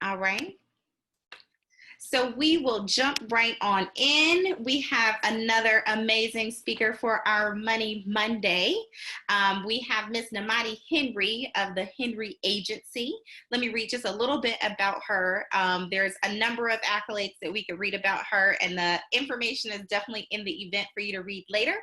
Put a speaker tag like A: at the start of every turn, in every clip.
A: All right. So we will jump right on in. We have another amazing speaker for our Money Monday. We have Miss Nyemade Henry of the Henry Agency. Let me read just a little bit about her. There's a number of accolades that we could read about her, and the information is definitely in the event for you to read later.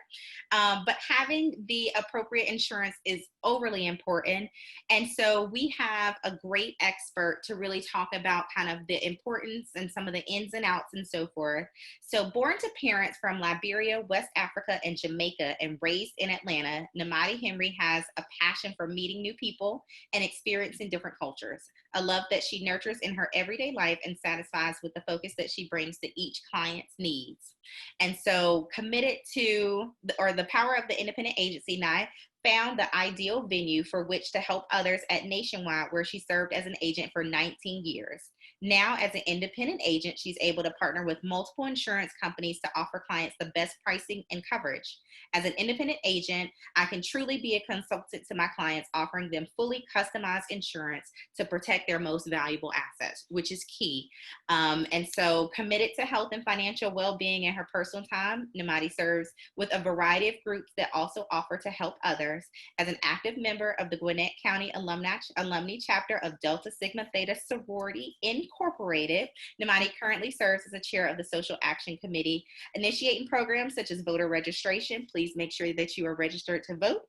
A: But having the appropriate insurance is overly important. And so we have a great expert to really talk about kind of the importance and some of the ins and outs and so forth. So born to parents from Liberia, West Africa, and Jamaica, and raised in Atlanta, Nyemade Henry has a passion for meeting new people and experiencing different cultures, a love that she nurtures in her everyday life and satisfies with the focus that she brings to each client's needs. And so committed to the power of the independent agency, Nye found the ideal venue for which to help others at Nationwide, where she served as an agent for 19 years. Now, as an independent agent, she's able to partner with multiple insurance companies to offer clients the best pricing and coverage. As an independent agent, I can truly be a consultant to my clients, offering them fully customized insurance to protect their most valuable assets, which is key. And so committed to health and financial well-being in her personal time, Nyemade serves with a variety of groups that also offer to help others. As an active member of the Gwinnett County Alumni Chapter of Delta Sigma Theta Sorority Incorporated, Nyemade currently serves as a chair of the Social Action Committee, initiating programs such as voter registration. Please make sure that you are registered to vote.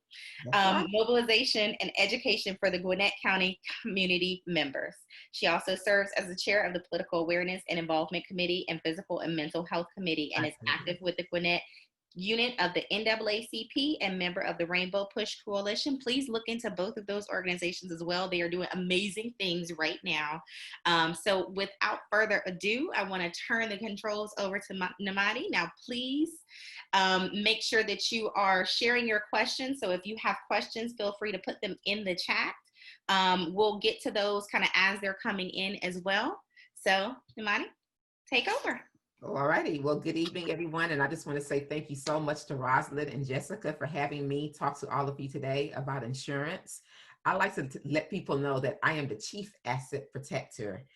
A: Mobilization and education for the Gwinnett County community members. She also serves as the chair of the Political Awareness and Involvement Committee and Physical and Mental Health Committee, and is active with the Gwinnett unit of the NAACP and member of the Rainbow Push Coalition. Please look into both of those organizations as well. They are doing amazing things right now. So without further ado, I want to turn the controls over to Nyemade. Now, please make sure that you are sharing your questions. So if you have questions, feel free to put them in the chat. We'll get to those kind of as they're coming in as well. So Nyemade, take over.
B: All righty. Well, good evening, everyone. And I just want to say thank you so much to Rosalind and Jessica for having me talk to all of you today about insurance. I like to let people know that I am the Chief Asset Protector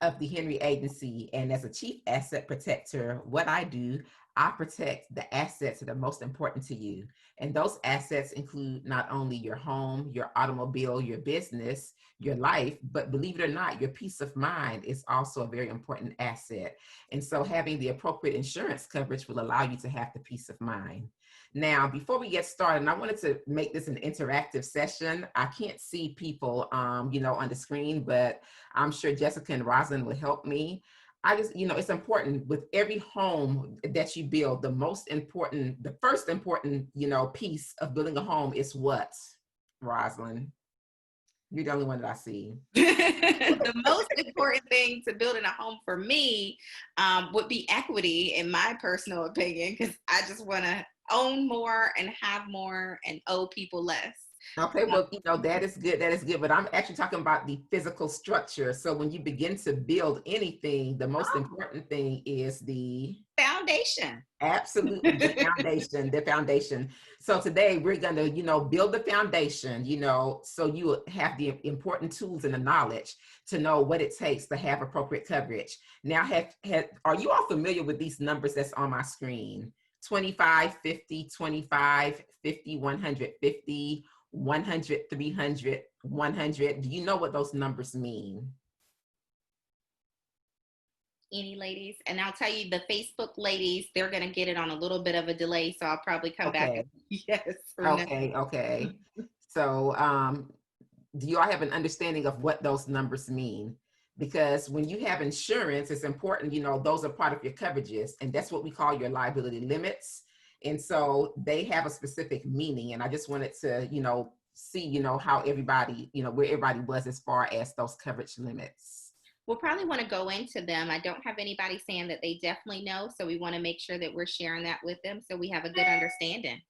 B: of the Henry Agency. And as a Chief Asset Protector, what I do, I protect the assets that are most important to you. And those assets include not only your home, your automobile, your business, your life, but believe it or not, your peace of mind is also a very important asset. And so having the appropriate insurance coverage will allow you to have the peace of mind. Now, before we get started, and I wanted to make this an interactive session. I can't see people, on the screen, but I'm sure Jessica and Rosalind will help me. I just, it's important with every home that you build, the first important, piece of building a home is what, Rosalind? You're the only one that I see.
A: The most important thing to building a home for me would be equity, in my personal opinion, because I just want to own more and have more and owe people less.
B: Okay, well, that is good. That is good. But I'm actually talking about the physical structure. So when you begin to build anything, the most important thing is the
A: foundation.
B: Absolutely, the foundation. So today we're going to, build the foundation, so you have the important tools and the knowledge to know what it takes to have appropriate coverage. Now, are you all familiar with these numbers that's on my screen? 25, 50, 25, 50, 150, 100, 300, 100. Do you know what those numbers mean?
A: Any ladies? And I'll tell you, the Facebook ladies, they're going to get it on a little bit of a delay, so I'll probably come back. And, yes.
B: Okay. So do you all have an understanding of what those numbers mean? Because when you have insurance, it's important, those are part of your coverages, and that's what we call your liability limits. And so they have a specific meaning. And I just wanted to, see, how everybody, where everybody was as far as those coverage limits.
A: We'll probably want to go into them. I don't have anybody saying that they definitely know. So we want to make sure that we're sharing that with them so we have a good understanding.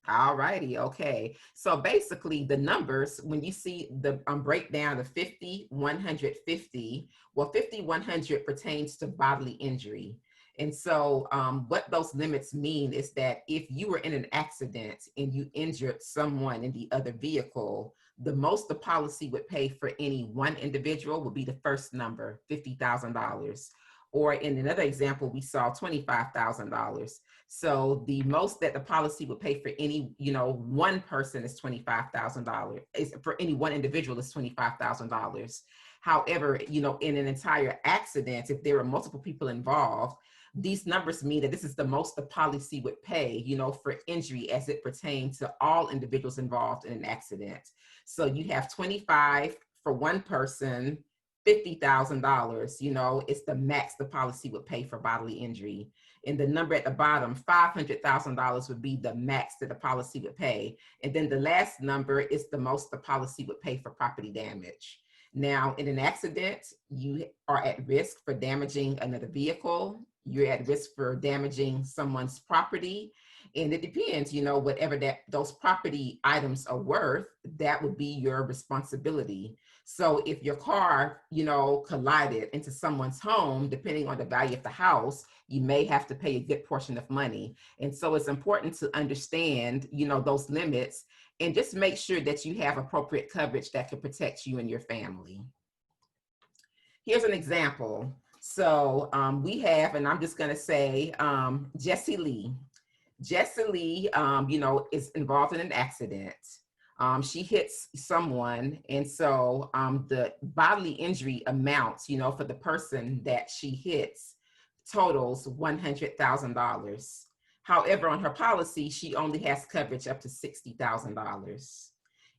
B: All righty. Okay. So basically the numbers, when you see the breakdown of 50, 100, 50, well, 50, 100 pertains to bodily injury. And so what those limits mean is that if you were in an accident and you injured someone in the other vehicle, the most the policy would pay for any one individual would be the first number, $50,000. Or in another example, we saw $25,000. So the most that the policy would pay for any, one person is $25,000. Is for any one individual is $25,000. However, in an entire accident, if there are multiple people involved, these numbers mean that this is the most the policy would pay, for injury as it pertains to all individuals involved in an accident. So you have 25 for one person, $50,000, it's the max the policy would pay for bodily injury. And the number at the bottom, $500,000 would be the max that the policy would pay. And then the last number is the most the policy would pay for property damage. Now, in an accident, you are at risk for damaging another vehicle. You're at risk for damaging someone's property. And it depends, whatever those property items are worth, that would be your responsibility. So if your car, collided into someone's home, depending on the value of the house, you may have to pay a good portion of money. And so it's important to understand, those limits, and just make sure that you have appropriate coverage that can protect you and your family. Here's an example. So we have, and I'm just going to say, Jessie Lee. Jessie Lee, is involved in an accident. She hits someone, and so the bodily injury amounts, for the person that she hits totals $100,000. However, on her policy, she only has coverage up to $60,000.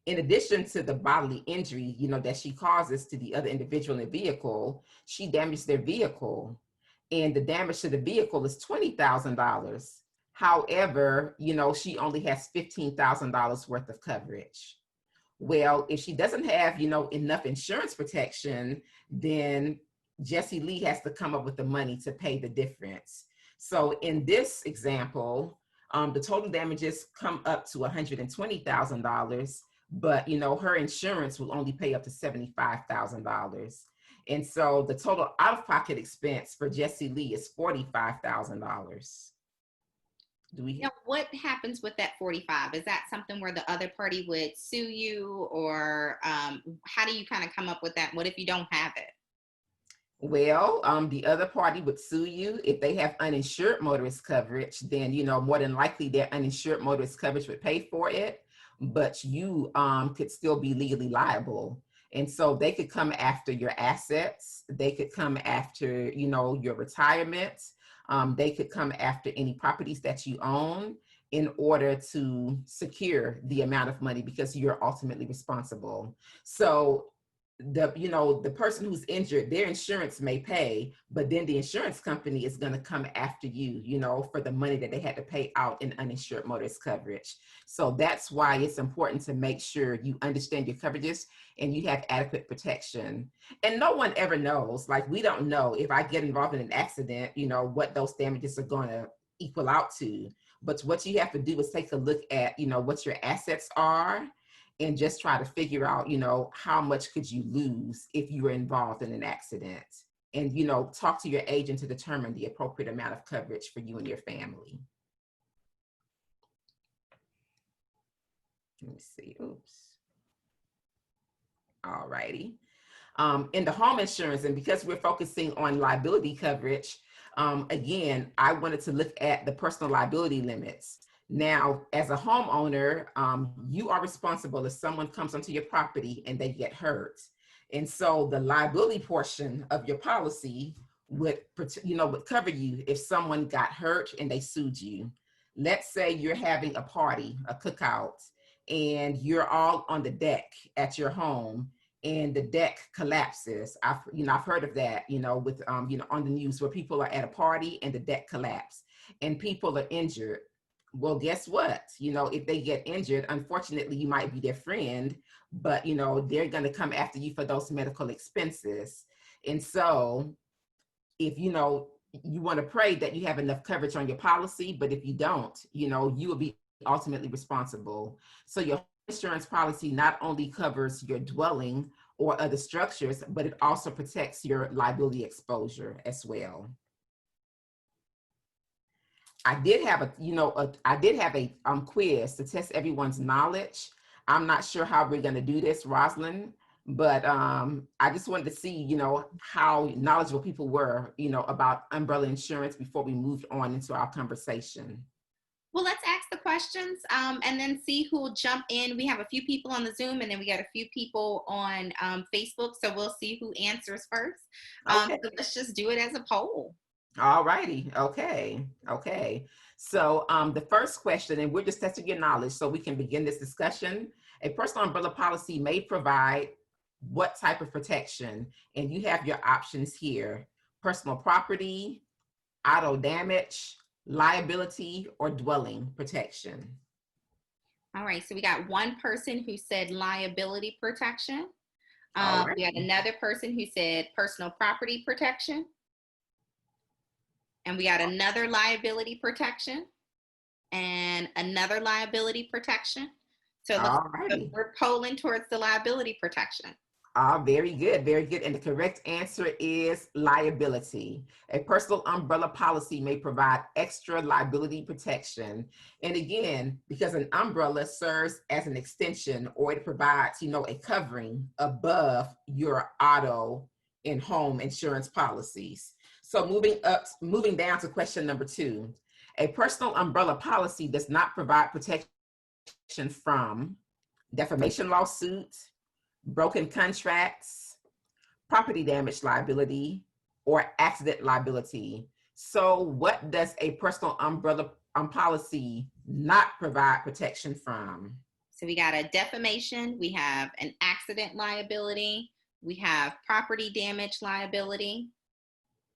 B: In addition to the bodily injury, that she causes to the other individual in the vehicle, she damaged their vehicle, and the damage to the vehicle is $20,000. However, she only has $15,000 worth of coverage. Well, if she doesn't have, enough insurance protection, then Jessie Lee has to come up with the money to pay the difference. So in this example, the total damages come up to $120,000, but her insurance will only pay up to $75,000. And so the total out-of-pocket expense for Jessie Lee is $45,000.
A: Now, what happens with that 45? Is that something where the other party would sue you, or how do you kind of come up with that? What if you don't have it?
B: Well, the other party would sue you. If they have uninsured motorist coverage, then, more than likely their uninsured motorist coverage would pay for it, but you could still be legally liable. And so they could come after your assets. They could come after, your retirement. They could come after any properties that you own in order to secure the amount of money, because you're ultimately responsible. So the person who's injured, their insurance may pay, but then the insurance company is going to come after you, for the money that they had to pay out in uninsured motorist coverage. So that's why it's important to make sure you understand your coverages and you have adequate protection. And no one ever knows, like, we don't know if I get involved in an accident, what those damages are going to equal out to. But what you have to do is take a look at, what your assets are, and just try to figure out, how much could you lose if you were involved in an accident, and, talk to your agent to determine the appropriate amount of coverage for you and your family. Let me see. Oops. All righty. In the home insurance, and because we're focusing on liability coverage, again, I wanted to look at the personal liability limits. Now, as a homeowner, you are responsible if someone comes onto your property and they get hurt. And so the liability portion of your policy would cover you if someone got hurt and they sued you. Let's say you're having a party, a cookout, and you're all on the deck at your home, and the deck collapses. I've heard of that, with on the news, where people are at a party and the deck collapsed and people are injured. Well, guess what? If they get injured, unfortunately, you might be their friend, but, they're going to come after you for those medical expenses. And so if, you want to pray that you have enough coverage on your policy, but if you don't, you will be ultimately responsible. So your insurance policy not only covers your dwelling or other structures, but it also protects your liability exposure as well. I did have I did have a quiz to test everyone's knowledge. I'm not sure how we're going to do this, Rosalind, but I just wanted to see, how knowledgeable people were, about umbrella insurance before we moved on into our conversation.
A: Well, let's ask the questions and then see who will jump in. We have a few people on the Zoom, and then we got a few people on Facebook, so we'll see who answers first.
B: Okay.
A: So let's just do it as a poll.
B: All righty. Okay. So the first question, and we're just testing your knowledge so we can begin this discussion. A personal umbrella policy may provide what type of protection? And you have your options here: personal property, auto damage, liability, or dwelling protection.
A: All right, so we got one person who said liability protection.
B: Right.
A: We had another person who said personal property protection. And we got another liability protection and another liability protection. So we're polling towards the liability protection.
B: Very good, very good. And the correct answer is liability. A personal umbrella policy may provide extra liability protection. And again, because an umbrella serves as an extension, or it provides, a covering above your auto and home insurance policies. So moving down to question number 2. A personal umbrella policy does not provide protection from defamation lawsuits, broken contracts, property damage liability, or accident liability. So what does a personal umbrella policy not provide protection from?
A: So we got a defamation, we have an accident liability, we have property damage liability.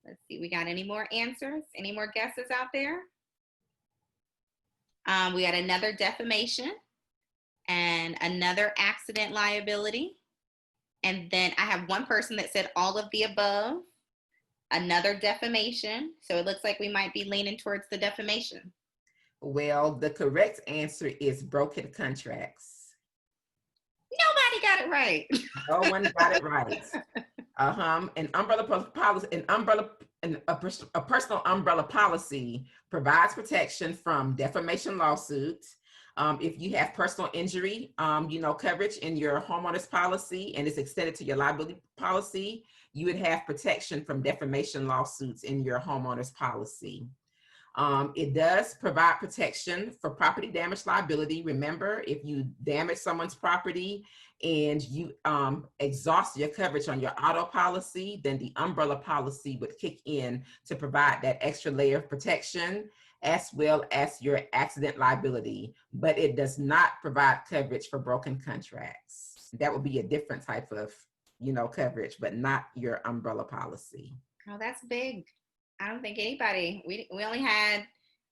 A: Let's see, we got any more answers? Any more guesses out there? We got another defamation and another accident liability. And then I have one person that said all of the above, another defamation. So it looks like we might be leaning towards the defamation.
B: Well, the correct answer is broken contracts.
A: Nobody got it right.
B: No one got it right. An umbrella policy, a personal umbrella policy provides protection from defamation lawsuits. If you have personal injury, coverage in your homeowner's policy and it's extended to your liability policy, you would have protection from defamation lawsuits in your homeowner's policy. It does provide protection for property damage liability. Remember, if you damage someone's property and you exhaust your coverage on your auto policy, then the umbrella policy would kick in to provide that extra layer of protection, as well as your accident liability, but it does not provide coverage for broken contracts. That would be a different type of, coverage, but not your umbrella policy.
A: Oh, that's big. I don't think anybody, we only had,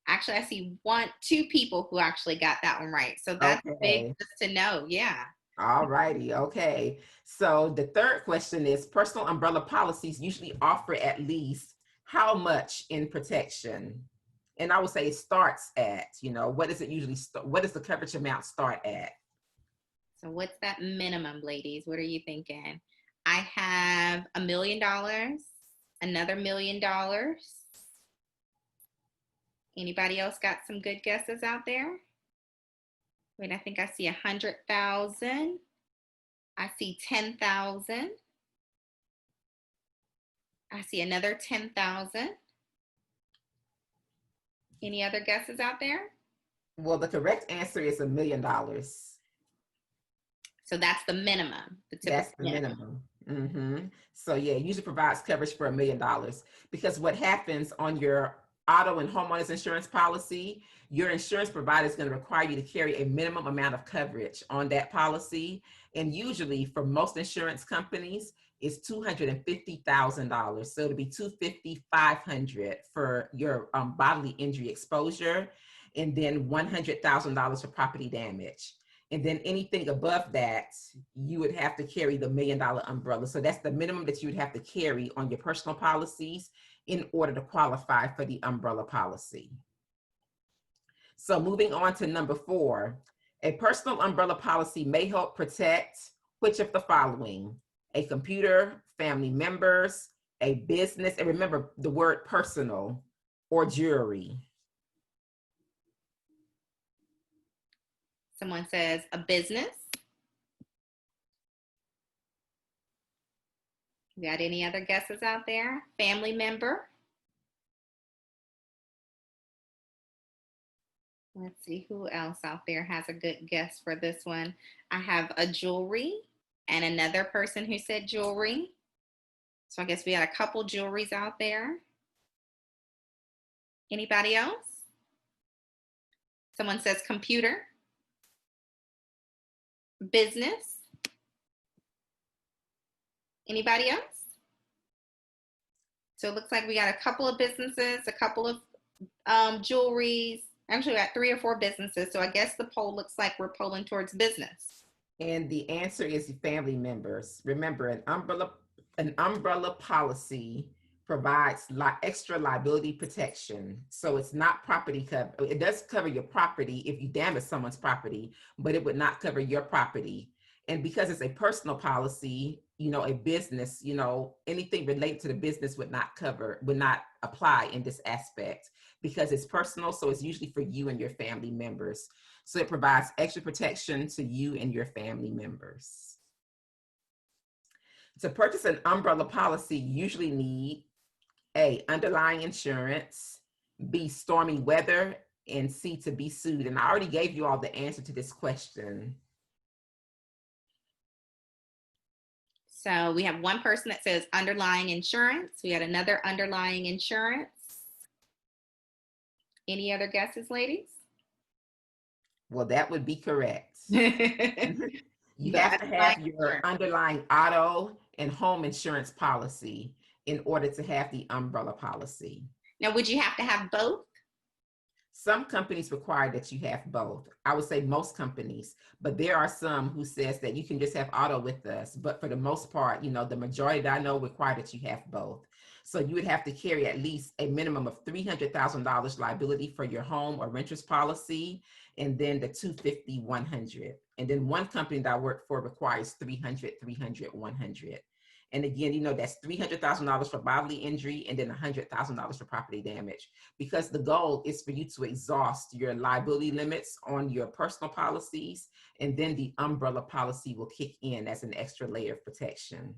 A: actually, I see 2 people who actually got that one right. So that's big just to know. Yeah.
B: All righty. Okay. So the third question is, personal umbrella policies usually offer at least how much in protection? And I would say it starts at, what does it usually what does the coverage amount start at?
A: So what's that minimum, ladies? What are you thinking? I have $1 million, another $1 million. Anybody else got some good guesses out there? Wait, I think I see 100,000. I see 10,000. I see another 10,000. Any other guesses out there?
B: Well, the correct answer is $1 million.
A: So that's the minimum.
B: That's the minimum. Mm-hmm. So yeah, it usually provides coverage for $1 million, because what happens on your auto and homeowners insurance policy, your insurance provider is going to require you to carry a minimum amount of coverage on that policy. And usually for most insurance companies, it's $250,000. So it'll be $250,000, $500,000 for your bodily injury exposure, and then $100,000 for property damage. And then anything above that, you would have to carry the $1 million umbrella. So that's the minimum that you would have to carry on your personal policies in order to qualify for the umbrella policy. So moving on to number 4, a personal umbrella policy may help protect which of the following? A computer, family members, a business, and remember the word personal, or jewelry.
A: Someone says a business. Got any other guesses out there? Family member. Let's see who else out there has a good guess for this one. I have a jewelry and another person who said jewelry. So I guess we got a couple jewelries out there. Anybody else? Someone says computer. Business. Anybody else? So it looks like we got a couple of businesses, a couple of jewelries. Actually, we got 3 or 4 businesses. So I guess the poll looks like we're polling towards business.
B: And the answer is family members. Remember, an umbrella policy provides extra liability protection. So it's not property cover. It does cover your property if you damage someone's property, but it would not cover your property. And because it's a personal policy, a business, anything related to the business would not apply in this aspect because it's personal. So it's usually for you and your family members. So it provides extra protection to you and your family members. To purchase an umbrella policy, you usually need A, underlying insurance, B, stormy weather, and C, to be sued. And I already gave you all the answer to this question.
A: So we have one person that says underlying insurance. We had another underlying insurance. Any other guesses, ladies?
B: Well, that would be correct. You have to have your underlying auto and home insurance policy in order to have the umbrella policy.
A: Now, would you have to have both?
B: Some companies require that you have both. I would say most companies, but there are some who says that you can just have auto with us. But for the most part, the majority that I know require that you have both. So you would have to carry at least a minimum of $300,000 liability for your home or renter's policy, and then the $250,000, $100,000. And then one company that I work for requires $300,000, $300,000, $100,000. And again, that's $300,000 for bodily injury and then $100,000 for property damage, because the goal is for you to exhaust your liability limits on your personal policies, and then the umbrella policy will kick in as an extra layer of protection.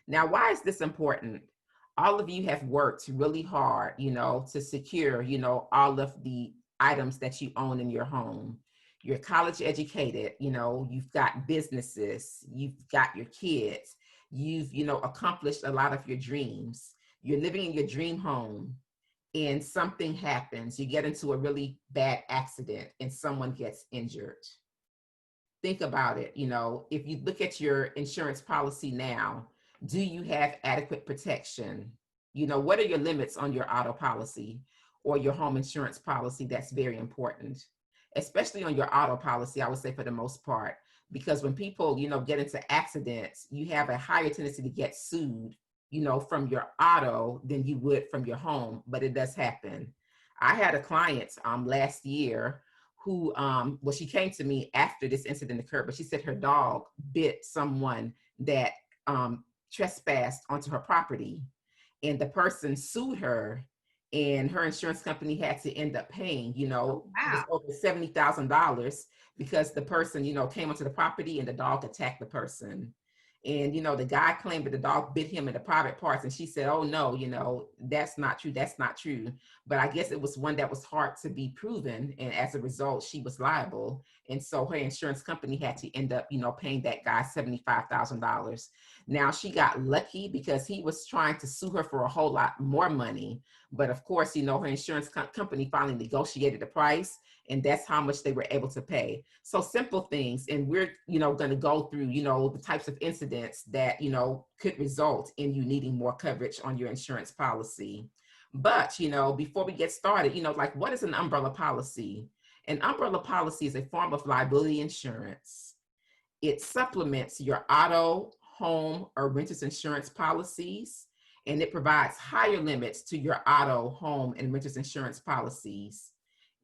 B: Now, why is this important? All of you have worked really hard, to secure, all of the items that you own in your home. You're college educated, you've got businesses, you've got your kids. You've, accomplished a lot of your dreams. You're living in your dream home and something happens. You get into a really bad accident and someone gets injured. Think about it. If you look at your insurance policy now, do you have adequate protection? What are your limits on your auto policy or your home insurance policy? That's very important, especially on your auto policy, I would say, for the most part. Because when people, get into accidents, you have a higher tendency to get sued, from your auto than you would from your home, but it does happen. I had a client last year who, she came to me after this incident occurred, but she said her dog bit someone that trespassed onto her property, and the person sued her, and her insurance company had to end up paying,
A: Wow.
B: It was over $70,000 because the person, came onto the property and the dog attacked the person. And, the guy claimed that the dog bit him in the private parts. And she said, oh, no, that's not true. That's not true. But I guess it was one that was hard to be proven. And as a result, she was liable. And so her insurance company had to end up, paying that guy $75,000. Now, she got lucky because he was trying to sue her for a whole lot more money. But of course, her insurance company finally negotiated the price, and that's how much they were able to pay. So simple things. And we're, going to go through, the types of incidents that, could result in you needing more coverage on your insurance policy. But, before we get started, what is an umbrella policy? An umbrella policy is a form of liability insurance. It supplements your auto, home, or renter's insurance policies, and it provides higher limits to your auto, home, and renter's insurance policies.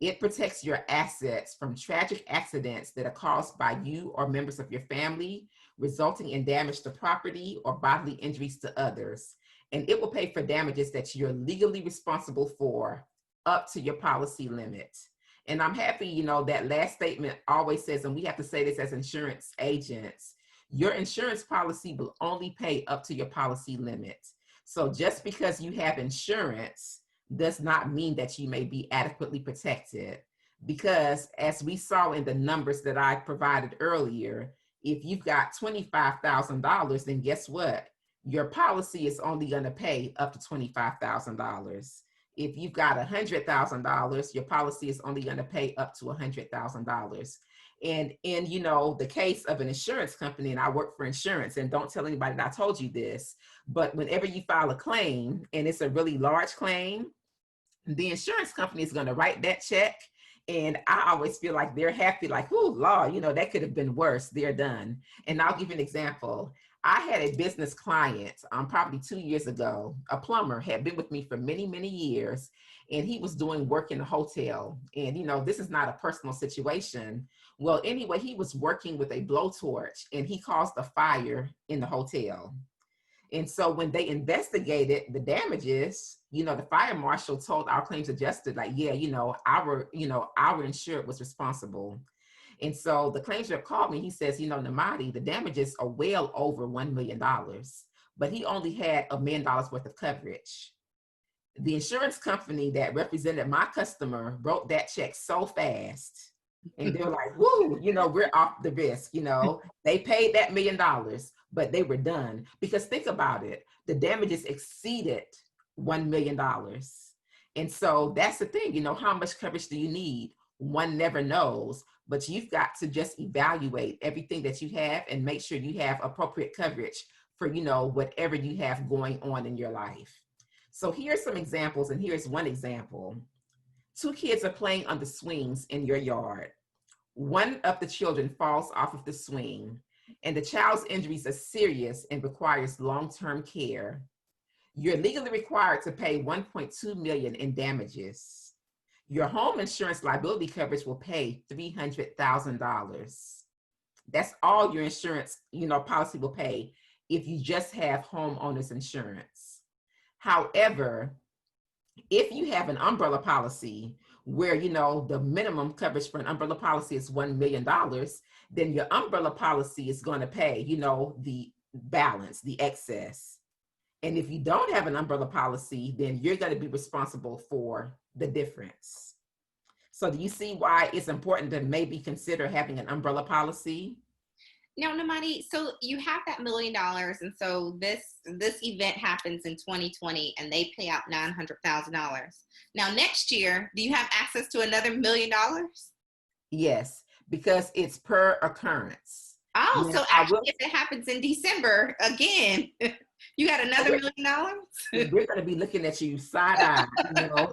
B: It protects your assets from tragic accidents that are caused by you or members of your family, resulting in damage to property or bodily injuries to others. And it will pay for damages that you're legally responsible for up to your policy limit. And I'm happy, that last statement always says, and we have to say this as insurance agents, your insurance policy will only pay up to your policy limit. So just because you have insurance does not mean that you may be adequately protected. Because as we saw in the numbers that I provided earlier, if you've got $25,000, then guess what? Your policy is only going to pay up to $25,000. If you've got $100,000, your policy is only going to pay up to $100,000. And in, the case of an insurance company, and I work for insurance, and don't tell anybody that I told you this, but whenever you file a claim and it's a really large claim, the insurance company is going to write that check. And I always feel like they're happy, like, oh, Lord, that could have been worse. They're done. And I'll give you an example. I had a business client probably 2 years ago. A plumber had been with me for many, many years, and he was doing work in a hotel. And, this is not a personal situation. Well, anyway, he was working with a blowtorch, and he caused a fire in the hotel. And so when they investigated the damages, the fire marshal told our claims adjuster, like, yeah, our insured was responsible. And so the claims rep called me. He says, Nyemade, the damages are well over $1 million, but he only had $1 million worth of coverage. The insurance company that represented my customer wrote that check so fast. And they're like, woo, we're off the risk. They paid that $1 million, but they were done. Because think about it, the damages exceeded $1 million. And so that's the thing, how much coverage do you need? One never knows, but you've got to just evaluate everything that you have and make sure you have appropriate coverage for, whatever you have going on in your life. So here's some examples, and here's one example. 2 kids are playing on the swings in your yard. One of the children falls off of the swing, and the child's injuries are serious and requires long-term care. You're legally required to pay $1.2 million in damages. Your home insurance liability coverage will pay $300,000. That's all your insurance, policy will pay if you just have homeowners insurance. However, if you have an umbrella policy where, the minimum coverage for an umbrella policy is $1 million, then your umbrella policy is going to pay, the balance, the excess. And if you don't have an umbrella policy, then you're going to be responsible for the difference. So do you see why it's important to maybe consider having an umbrella policy?
A: Now, Nyemade, so you have that $1 million, and so this event happens in 2020, and they pay out $900,000. Now, next year, do you have access to another $1 million?
B: Yes, because it's per occurrence.
A: Oh, now, so actually, if it happens in December again, you got another $1 million?
B: We're going to be looking at you side-eye,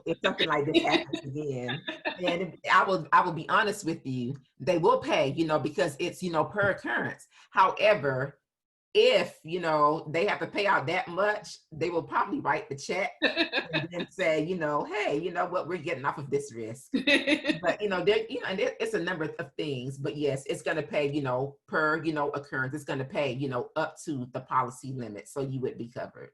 B: if something like this happens again. And I will be honest with you, they will pay, because it's, per occurrence. However, if, they have to pay out that much, they will probably write the check and then say, hey, what, we're getting off of this risk. But, and it's a number of things, but yes, it's going to pay, per, occurrence, it's going to pay, up to the policy limit. So you would be covered.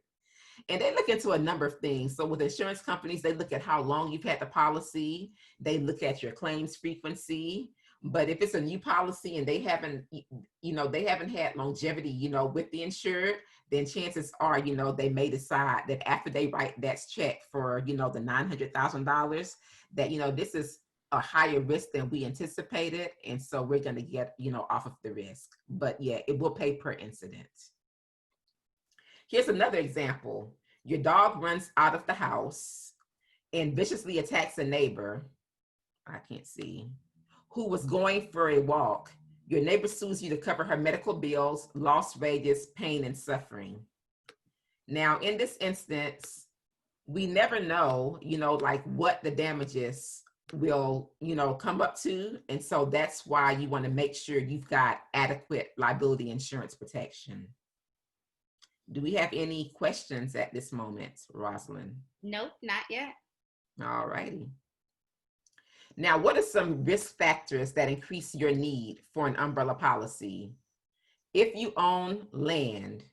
B: And they look into a number of things. So with insurance companies, they look at how long you've had the policy. They look at your claims frequency. But if it's a new policy and they haven't had longevity, with the insured, then chances are, they may decide that after they write that check for, the $900,000, that, this is a higher risk than we anticipated. And so we're going to get, off of the risk. But yeah, it will pay per incident. Here's another example. Your dog runs out of the house and viciously attacks a neighbor. I can't see. Who was going for a walk. Your neighbor sues you to cover her medical bills, lost wages, pain, and suffering. Now, in this instance, we never know, like what the damages will, come up to. And so that's why you want to make sure you've got adequate liability insurance protection. Do we have any questions at this moment, Rosalind?
A: Nope, not yet.
B: All righty. Now, what are some risk factors that increase your need for an umbrella policy? If you own land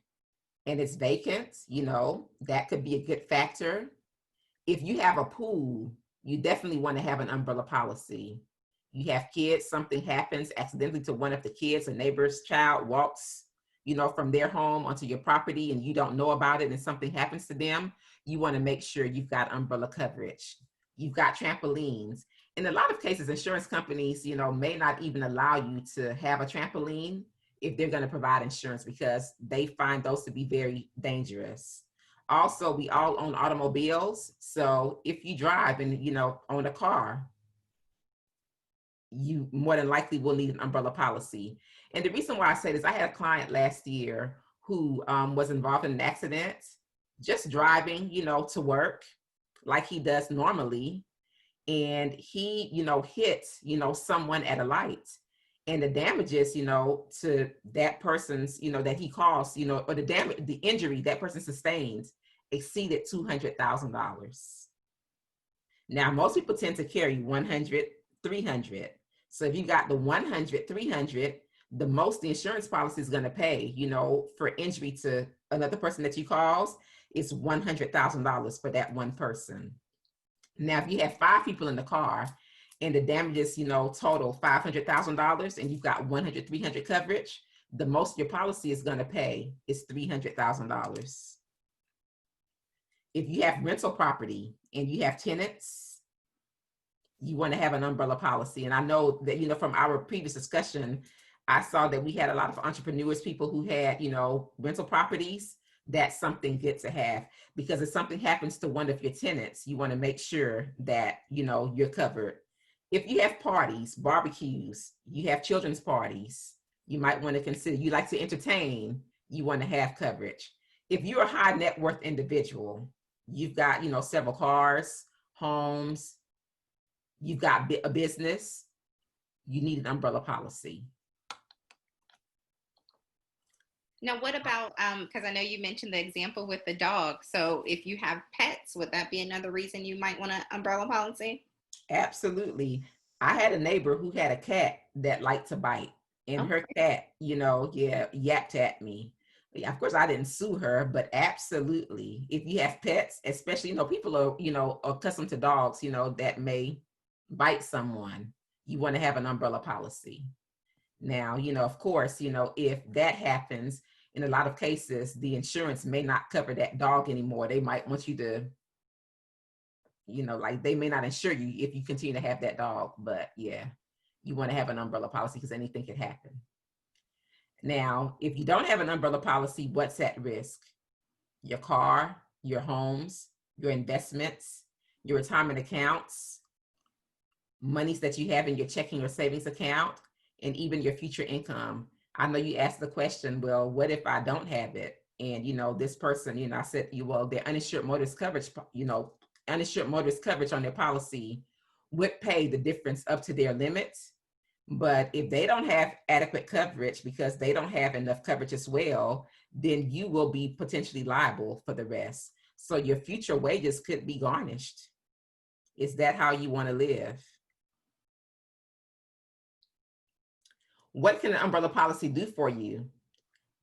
B: and it's vacant, that could be a good factor. If you have a pool, you definitely want to have an umbrella policy. You have kids, something happens accidentally to one of the kids, a neighbor's child walks, from their home onto your property and you don't know about it and something happens to them, you want to make sure you've got umbrella coverage. You've got trampolines. In a lot of cases, insurance companies, may not even allow you to have a trampoline if they're going to provide insurance because they find those to be very dangerous. Also, we all own automobiles. So if you drive and, own a car, you more than likely will need an umbrella policy. And the reason why I say this, I had a client last year who was involved in an accident, just driving, to work like he does normally. And he, hit, someone at a light. And the damages, to that person's, that he caused, or the damage, the injury that person sustained exceeded $200,000. Now, most people tend to carry 100, 300. So if you got the 100, 300, the most the insurance policy is going to pay, for injury to another person that you caused is $100,000 for that one person. Now, if you have 5 people in the car and the damages, total $500,000 and you've got 100, 300 coverage, the most your policy is going to pay is $300,000. If you have rental property and you have tenants, you want to have an umbrella policy. And I know that, from our previous discussion, I saw that we had a lot of entrepreneurs, people who had, rental properties. That's something good to have because if something happens to one of your tenants, you want to make sure that, you're covered. If you have parties, barbecues, you have children's parties, you might want to consider, you like to entertain, you want to have coverage. If you're a high net worth individual, you've got, several cars, homes, you've got a business, you need an umbrella policy.
A: Now, what about, because I know you mentioned the example with the dog. So if you have pets, would that be another reason you might want an umbrella policy?
B: Absolutely. I had a neighbor who had a cat that liked to bite, and her cat, yapped at me. Of course, I didn't sue her, but absolutely. If you have pets, especially, people are, accustomed to dogs, that may bite someone, you want to have an umbrella policy. Now, of course, if that happens, in a lot of cases, the insurance may not cover that dog anymore. They might want you to, like they may not insure you if you continue to have that dog. But yeah, you want to have an umbrella policy because anything could happen. Now, if you don't have an umbrella policy, what's at risk? Your car, your homes, your investments, your retirement accounts, monies that you have in your checking or savings account, and even your future income. I know you asked the question, well, what if I don't have it? And, this person, I said, well, their uninsured motorist coverage, uninsured motorist coverage on their policy would pay the difference up to their limits. But if they don't have adequate coverage because they don't have enough coverage as well, then you will be potentially liable for the rest. So your future wages could be garnished. Is that how you want to live? What can an umbrella policy do for you?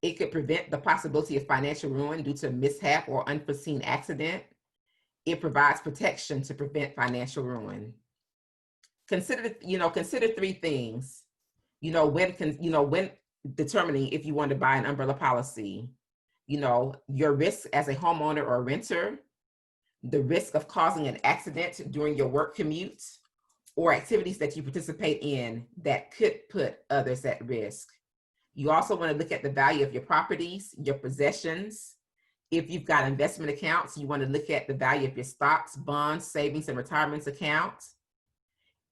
B: It could prevent the possibility of financial ruin due to mishap or unforeseen accident. It provides protection to prevent financial ruin. Consider 3 things. When determining if you want to buy an umbrella policy, your risk as a homeowner or renter, the risk of causing an accident during your work commute, or activities that you participate in that could put others at risk. You also want to look at the value of your properties, your possessions. If you've got investment accounts, you want to look at the value of your stocks, bonds, savings, and retirement accounts.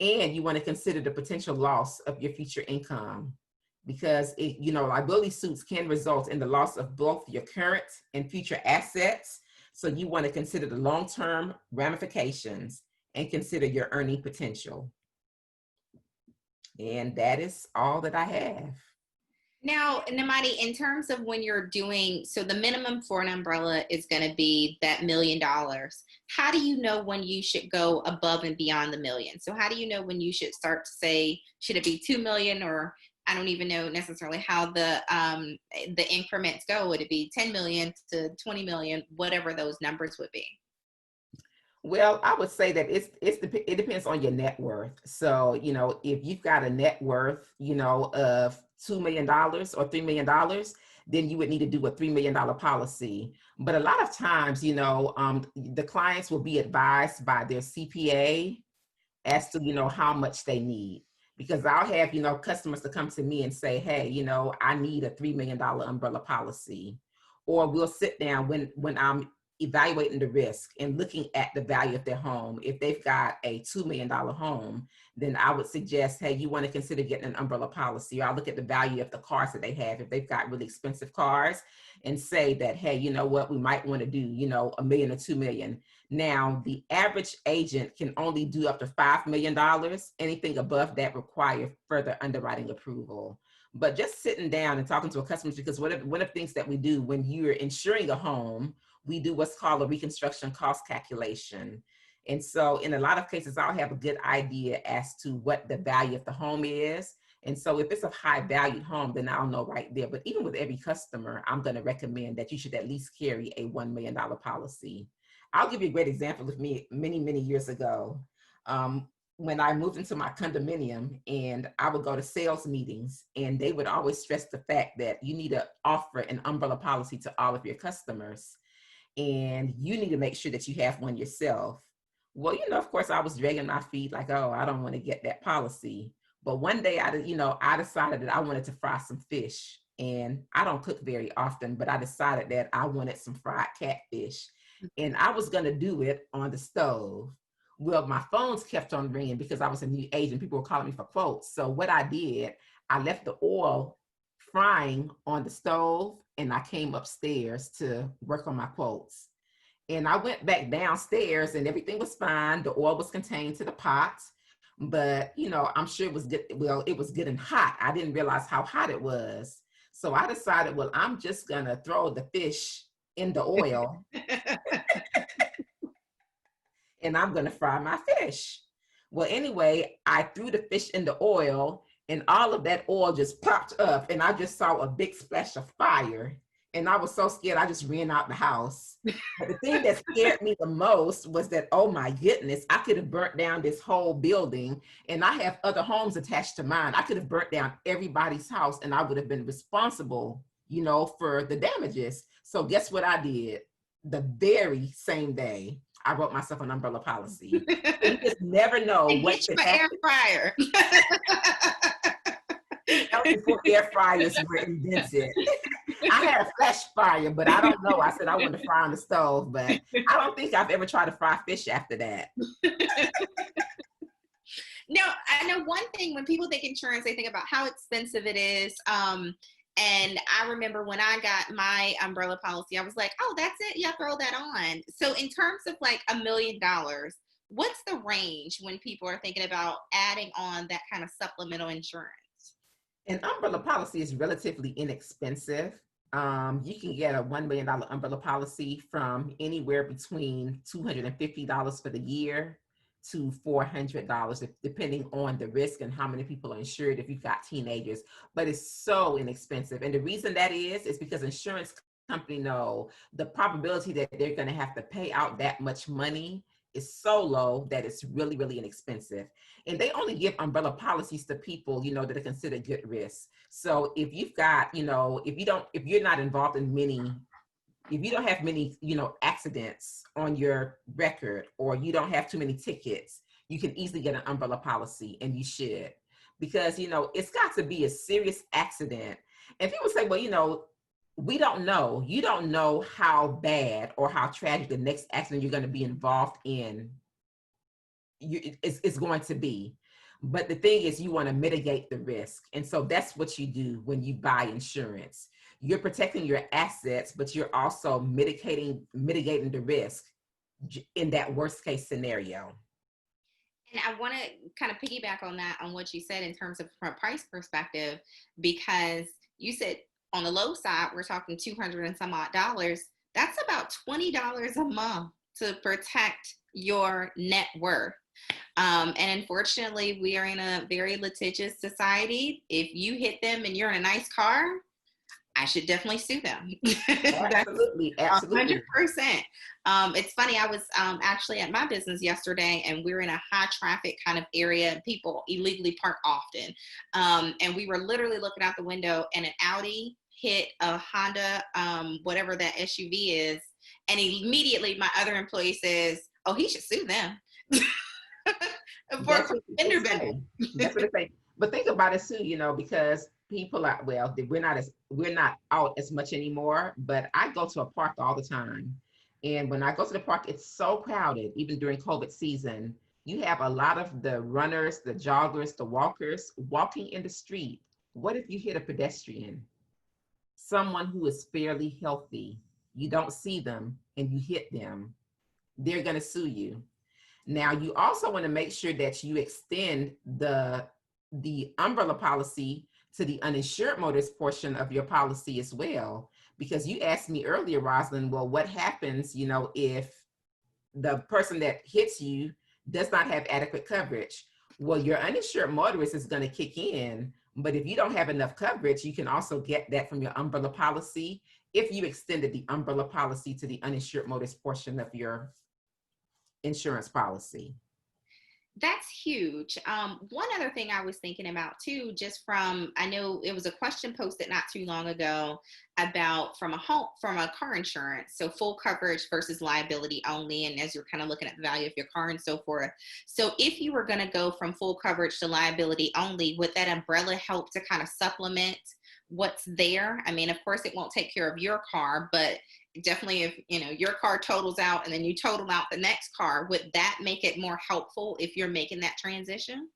B: And you want to consider the potential loss of your future income because liability suits can result in the loss of both your current and future assets. So you want to consider the long-term ramifications and consider your earning potential. And that is all that I have.
A: Now, Nyemade, in terms of when you're doing, so the minimum for an umbrella is going to be that $1 million. How do you know when you should go above and beyond the million? So how do you know when you should start to say, should it be 2 million, or I don't even know necessarily how the increments go. Would it be 10 million to 20 million, whatever those numbers would be?
B: Well, I would say that it depends on your net worth. So, if you've got a net worth, of $2 million or $3 million, then you would need to do a $3 million policy. But a lot of times, the clients will be advised by their CPA as to how much they need, because I'll have customers to come to me and say, hey, I need a $3 million umbrella policy. Or we'll sit down when I'm evaluating the risk and looking at the value of their home. If they've got a $2 million home, then I would suggest, hey, you want to consider getting an umbrella policy. Or I'll look at the value of the cars that they have. If they've got really expensive cars, and say that, hey, you know what, we might want to do, $1 million or $2 million. Now, the average agent can only do up to $5 million. Anything above that requires further underwriting approval. But just sitting down and talking to a customer, because one of the things that we do when you're insuring a home, we do what's called a reconstruction cost calculation. And so in a lot of cases, I'll have a good idea as to what the value of the home is. And so if it's a high valued home, then I'll know right there. But even with every customer, I'm going to recommend that you should at least carry a $1 million policy. I'll give you a great example of me many, many years ago. When I moved into my condominium, and I would go to sales meetings, and they would always stress the fact that you need to offer an umbrella policy to all of your customers, and you need to make sure that you have one yourself. Well, of course, I was dragging my feet like, oh, I don't want to get that policy. But one day I decided that I wanted to fry some fish, and I don't cook very often, but I decided that I wanted some fried catfish, and I was going to do it on the stove. Well, my phones kept on ringing because I was a new agent. People were calling me for quotes. So what I did, I left the oil frying on the stove, and I came upstairs to work on my quotes. And I went back downstairs, and everything was fine. The oil was contained to the pot, but I'm sure it was good. Well, it was getting hot. I didn't realize how hot it was. So I decided, well, I'm just gonna throw the fish in the oil and I'm gonna fry my fish. Well, anyway, I threw the fish in the oil, and all of that oil just popped up, and I just saw a big splash of fire. And I was so scared, I just ran out the house. But the thing that scared me the most was that, oh my goodness, I could have burnt down this whole building, and I have other homes attached to mine. I could have burnt down everybody's house, and I would have been responsible, for the damages. So guess what I did? The very same day, I wrote myself an umbrella policy. You just never know what
A: could happen. Air fryer.
B: That was before air fryers were invented. I had a flash fryer, but I don't know. I said I wanted to fry on the stove, but I don't think I've ever tried to fry fish after that.
A: No, I know one thing, when people think insurance, they think about how expensive it is. And I remember when I got my umbrella policy, I was like, oh, that's it. Yeah, throw that on. So in terms of like $1 million, what's the range when people are thinking about adding on that kind of supplemental insurance?
B: An umbrella policy is relatively inexpensive. You can get a $1 million umbrella policy from anywhere between $250 for the year to $400, depending on the risk and how many people are insured if you've got teenagers. But it's so inexpensive. And the reason that is because insurance company know the probability that they're going to have to pay out that much money is so low that it's really, really inexpensive. And they only give umbrella policies to people, that are considered good risks. So if you've got, if you're not involved in if you don't have many, accidents on your record, or you don't have too many tickets, you can easily get an umbrella policy, and you should, because, it's got to be a serious accident. And people say, well, we don't know. You don't know how bad or how tragic the next accident you're going to be involved in is going to be. But the thing is, you want to mitigate the risk. And so that's what you do when you buy insurance. You're protecting your assets, but you're also mitigating the risk in that worst case scenario.
A: And I want to kind of piggyback on that, on what you said in terms of from a price perspective, because you said on the low side, we're talking $200 and some odd dollars. That's about $20 a month to protect your net worth. And unfortunately, we are in a very litigious society. If you hit them and you're in a nice car, I should definitely sue them.
B: Absolutely, absolutely.
A: 100%. It's funny. I was actually at my business yesterday, and we're in a high traffic kind of area, and people illegally park often. And we were literally looking out the window, and an Audi hit a Honda, whatever that SUV is, and immediately my other employee says, "Oh, he should sue them." For
B: That's what
A: fender
B: they
A: bender.
B: say. That's what they say. But think about it too, because people are, well, we're not out as much anymore. But I go to a park all the time, and when I go to the park, it's so crowded. Even during COVID season, you have a lot of the runners, the joggers, the walkers walking in the street. What if you hit a pedestrian, someone who is fairly healthy? You don't see them, and you hit them. They're going to sue you. Now, you also want to make sure that you extend the umbrella policy to the uninsured motorist portion of your policy as well, because you asked me earlier, Rosalind, well, what happens, if the person that hits you does not have adequate coverage? Well, your uninsured motorist is going to kick in, but if you don't have enough coverage, you can also get that from your umbrella policy if you extended the umbrella policy to the uninsured motorist portion of your insurance policy.
A: That's huge. One other thing I was thinking about too, just from, I know it was a question posted not too long ago about from a car insurance, so full coverage versus liability only, and as you're kind of looking at the value of your car and so forth. So if you were going to go from full coverage to liability only, would that umbrella help to kind of supplement what's there? I mean, of course, it won't take care of your car, but definitely if your car totals out and then you total out the next car, would that make it more helpful if you're making that transition?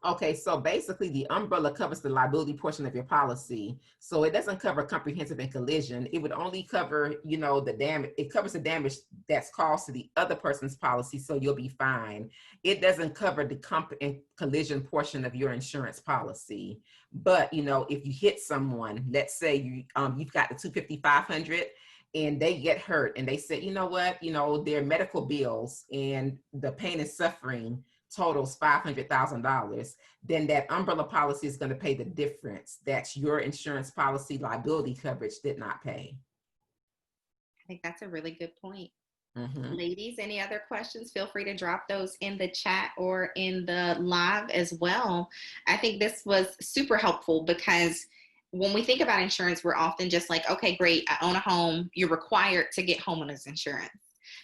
B: Okay, so basically the umbrella covers the liability portion of your policy. So it doesn't cover comprehensive and collision. It would only cover, the damage. It covers the damage that's caused to the other person's policy, so you'll be fine. It doesn't cover the comp and collision portion of your insurance policy. But, if you hit someone, let's say you've got the 250-500 and they get hurt and they say, you know what, their medical bills and the pain and suffering totals $500,000, then that umbrella policy is going to pay the difference that your insurance policy liability coverage did not pay.
A: I think that's a really good point.
B: Mm-hmm.
A: Ladies, any other questions? Feel free to drop those in the chat or in the live as well. I think this was super helpful because when we think about insurance, we're often just like, okay, great, I own a home. You're required to get homeowners insurance.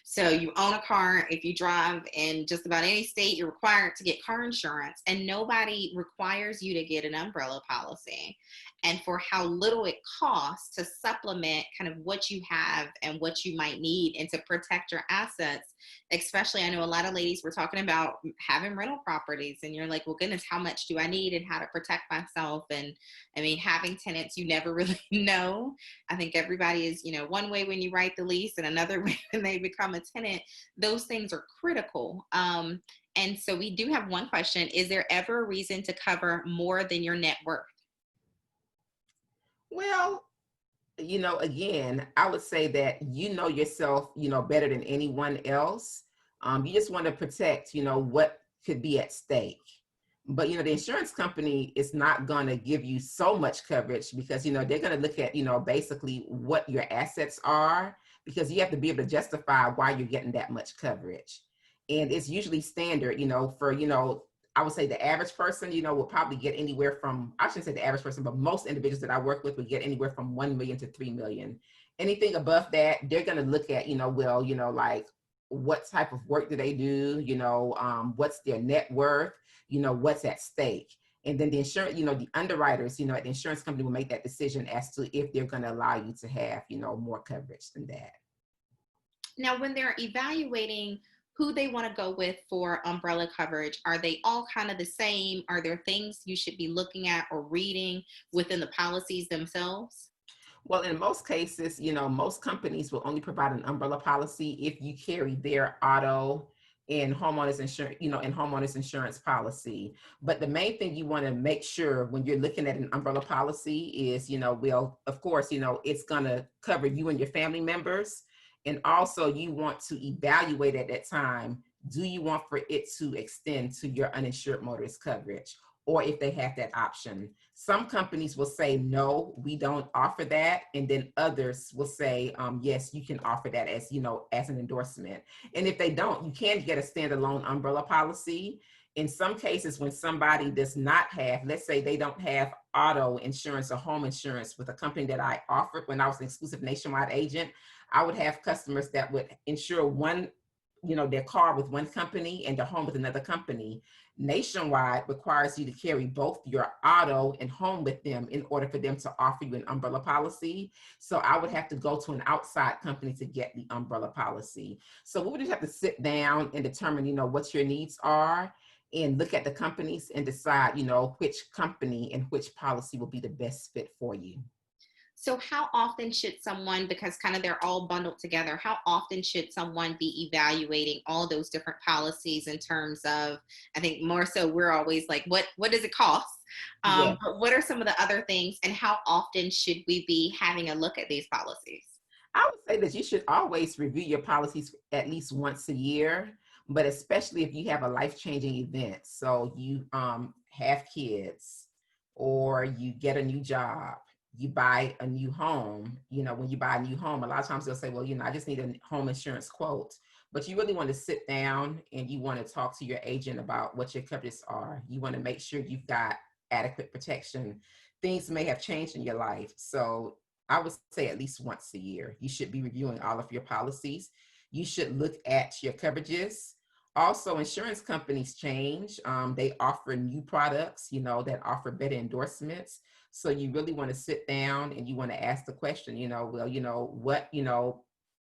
A: So you own a car. If you drive in just about any state, you're required to get car insurance, and nobody requires you to get an umbrella policy. And for how little it costs to supplement kind of what you have and what you might need and to protect your assets, especially I know a lot of ladies were talking about having rental properties, and you're like, well, goodness, how much do I need and how to protect myself? And I mean, having tenants, you never really know. I think everybody is, one way when you write the lease and another way when they become a tenant. Those things are critical. And so we do have one question. Is there ever a reason to cover more than your net worth?
B: Well, again, I would say that yourself, better than anyone else. You just want to protect, what could be at stake. But, the insurance company is not going to give you so much coverage because, they're going to look at, basically what your assets are, because you have to be able to justify why you're getting that much coverage. And it's usually standard, for, I would say the average person, will probably get anywhere from, I shouldn't say the average person, but most individuals that I work with would get anywhere from 1 million to 3 million. Anything above that, they're going to look at, like what type of work do they do? What's their net worth? What's at stake? And then the insurance, the underwriters, at the insurance company will make that decision as to if they're going to allow you to have, more coverage than that.
A: Now, when they're evaluating who they want to go with for umbrella coverage, are they all kind of the same? Are there things you should be looking at or reading within the policies themselves?
B: Well, in most cases, most companies will only provide an umbrella policy if you carry their auto and homeowners insurance, and homeowners insurance policy. But the main thing you want to make sure when you're looking at an umbrella policy is, well, of course, it's going to cover you and your family members. And also you want to evaluate at that time, do you want for it to extend to your uninsured motorist coverage? or if they have that option. Some companies will say, no, we don't offer that. And then others will say, yes, you can offer that as, as an endorsement. And if they don't, you can get a standalone umbrella policy. In some cases, when somebody does not have, let's say they don't have auto insurance or home insurance with a company that I offered when I was an exclusive nationwide agent, I would have customers that would insure one, their car with one company and their home with another company. Nationwide requires you to carry both your auto and home with them in order for them to offer you an umbrella policy. So I would have to go to an outside company to get the umbrella policy. So we would just have to sit down and determine, what your needs are and look at the companies and decide, which company and which policy will be the best fit for you.
A: So how often should someone, because kind of they're all bundled together, how often should someone be evaluating all those different policies in terms of, I think more so we're always like, what does it cost?
B: Yeah.
A: But what are some of the other things, and how often should we be having a look at these policies?
B: I would say that you should always review your policies at least once a year, but especially if you have a life-changing event. So you have kids, or you get a new job, you buy a new home. When you buy a new home, a lot of times they'll say, well, I just need a home insurance quote. But you really want to sit down and you want to talk to your agent about what your coverages are. You want to make sure you've got adequate protection. Things may have changed in your life. So I would say at least once a year, you should be reviewing all of your policies. You should look at your coverages. Also, insurance companies change. They offer new products, that offer better endorsements. So you really want to sit down and you want to ask the question, what,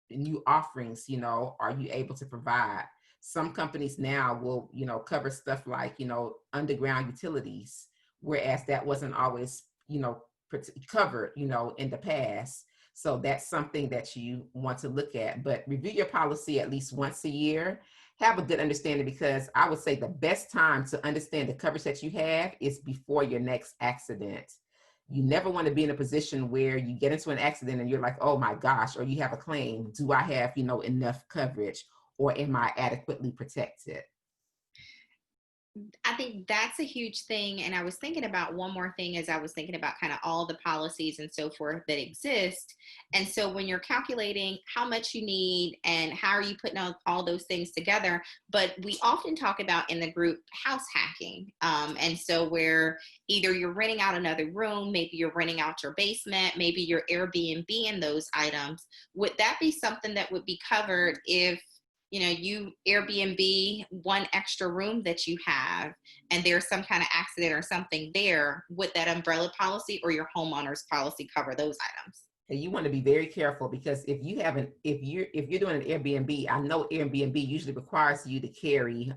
B: new offerings, are you able to provide? Some companies now will, cover stuff like, underground utilities, whereas that wasn't always, covered, in the past. So that's something that you want to look at, but review your policy at least once a year. Have a good understanding, because I would say the best time to understand the coverage that you have is before your next accident. You never want to be in a position where you get into an accident and you're like, oh my gosh, or you have a claim. Do I have, enough coverage, or am I adequately protected?
A: I think that's a huge thing. And I was thinking about one more thing as I was thinking about kind of all the policies and so forth that exist. And so when you're calculating how much you need and how are you putting all those things together, but we often talk about in the group house hacking. And so where either you're renting out another room, maybe you're renting out your basement, maybe you're Airbnb in those items. Would that be something that would be covered if you Airbnb one extra room that you have and there's some kind of accident or something there? Would that umbrella policy or your homeowner's policy cover those items?
B: And you want to be very careful, because if you're doing an Airbnb, I know Airbnb usually requires you to carry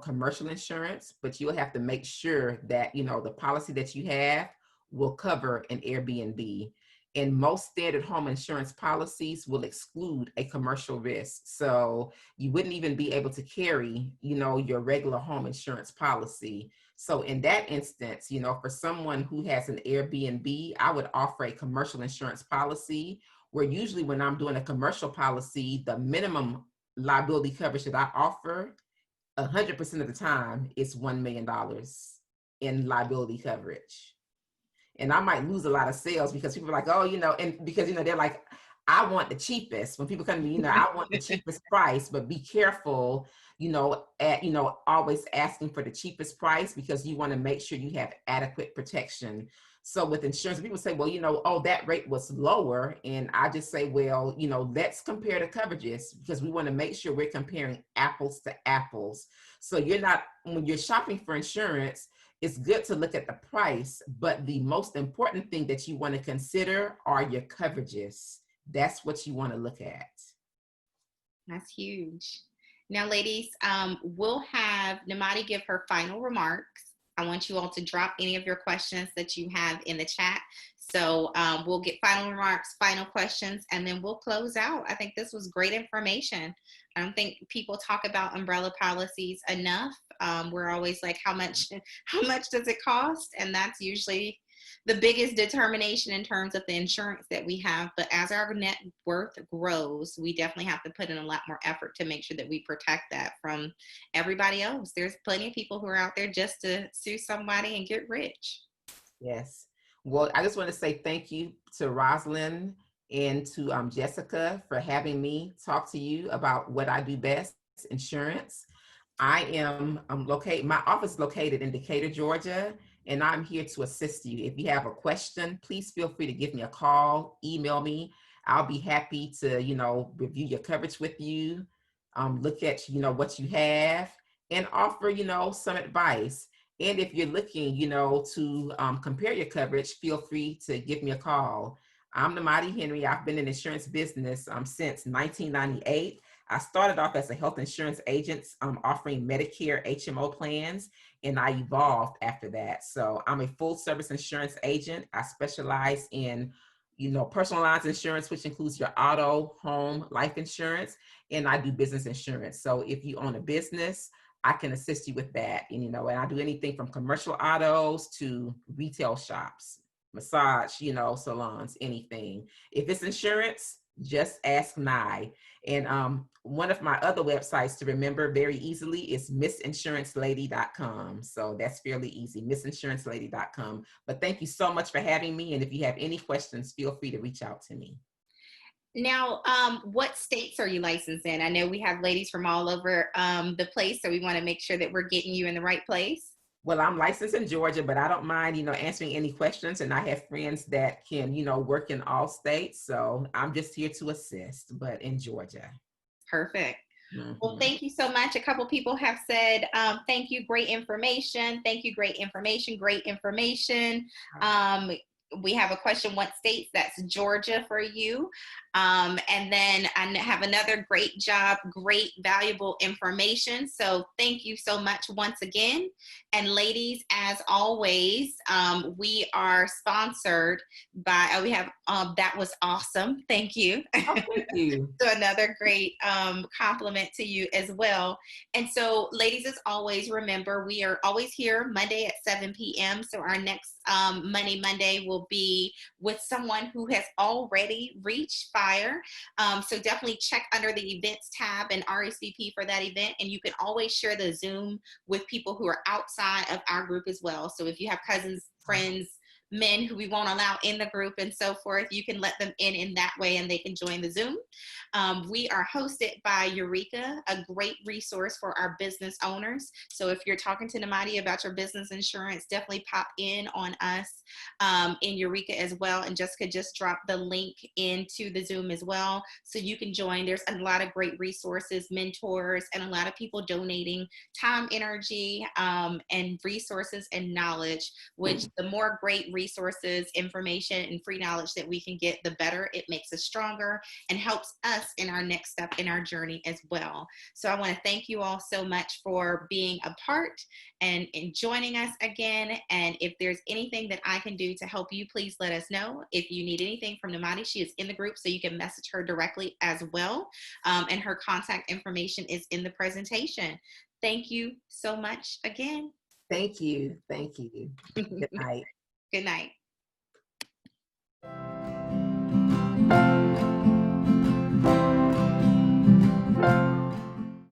B: commercial insurance, but you'll have to make sure that the policy that you have will cover an Airbnb. And most standard home insurance policies will exclude a commercial risk. So you wouldn't even be able to carry, your regular home insurance policy. So in that instance, for someone who has an Airbnb, I would offer a commercial insurance policy, where usually when I'm doing a commercial policy, the minimum liability coverage that I offer 100% of the time is $1 million in liability coverage. And I might lose a lot of sales because people are like, oh, and because, they're like, I want the cheapest. When people come to me, I want the cheapest price, but be careful, always asking for the cheapest price, because you want to make sure you have adequate protection. So with insurance, people say, well, oh, that rate was lower. And I just say, well, let's compare the coverages, because we want to make sure we're comparing apples to apples. So when you're shopping for insurance, it's good to look at the price, but the most important thing that you want to consider are your coverages. That's what you want to look at.
A: That's huge. Now, ladies, we'll have Nyemade give her final remarks. I want you all to drop any of your questions that you have in the chat. So we'll get final remarks, final questions, and then we'll close out. I think this was great information. I don't think people talk about umbrella policies enough. We're always like, how much does it cost? And that's usually the biggest determination in terms of the insurance that we have. But as our net worth grows, we definitely have to put in a lot more effort to make sure that we protect that from everybody else. There's plenty of people who are out there just to sue somebody and get rich.
B: Yes. Well, I just want to say thank you to Rosalind and to Jessica for having me talk to you about what I do best, insurance. I am located, my office is located in Decatur, Georgia, and I'm here to assist you. If you have a question, please feel free to give me a call, email me. I'll be happy to, review your coverage with you, look at, what you have and offer, some advice. And if you're looking, to compare your coverage, feel free to give me a call. I'm Nyemade Henry. I've been in the insurance business since 1998. I started off as a health insurance agent offering Medicare HMO plans, and I evolved after that. So I'm a full service insurance agent. I specialize in, personal lines insurance, which includes your auto, home, life insurance, and I do business insurance. So if you own a business, I can assist you with that. And I do anything from commercial autos to retail shops, massage, salons, anything. If it's insurance, just ask Nye. And one of my other websites to remember very easily is missinsurancelady.com. So that's fairly easy, missinsurancelady.com. But thank you so much for having me. And if you have any questions, feel free to reach out to me.
A: Now, what states are you licensed in? I know we have ladies from all over the place, so we want to make sure that we're getting you in the right place.
B: Well, I'm licensed in Georgia, but I don't mind, answering any questions. And I have friends that can, work in all states. So I'm just here to assist, but in Georgia.
A: Perfect.
B: Mm-hmm.
A: Well, thank you so much. A couple people have said, thank you, great information. Thank you, great information, great information. We have a question, what states? That's Georgia for you. And then I have another great job, great valuable information. So thank you so much once again. And ladies, as always, we are sponsored by, we have, that was awesome. Thank you.
B: Oh, thank you.
A: So another great compliment to you as well. And so ladies, as always, remember, we are always here Monday at 7 p.m. So our next Money Monday will be with someone who has already reached fire. So definitely check under the events tab and RSVP for that event. And you can always share the Zoom with people who are outside of our group as well. So if you have cousins, friends, men who we won't allow in the group and so forth, you can let them in that way and they can join the Zoom. We are hosted by Eureka, a great resource for our business owners. So if you're talking to Nyemade about your business insurance, definitely pop in on us in Eureka as well. And Jessica just dropped the link into the Zoom as well, so you can join. There's a lot of great resources, mentors, and a lot of people donating time, energy, and resources and knowledge, which the more great resources, information, and free knowledge that we can get, the better. It makes us stronger and helps us in our next step in our journey as well. So I want to thank you all so much for being a part and joining us again. And if there's anything that I can do to help you, please let us know. If you need anything from Nyemade, she is in the group, so you can message her directly as well. And her contact information is in the presentation. Thank you so much again.
B: Thank you. Thank you. Good night.
A: Good night.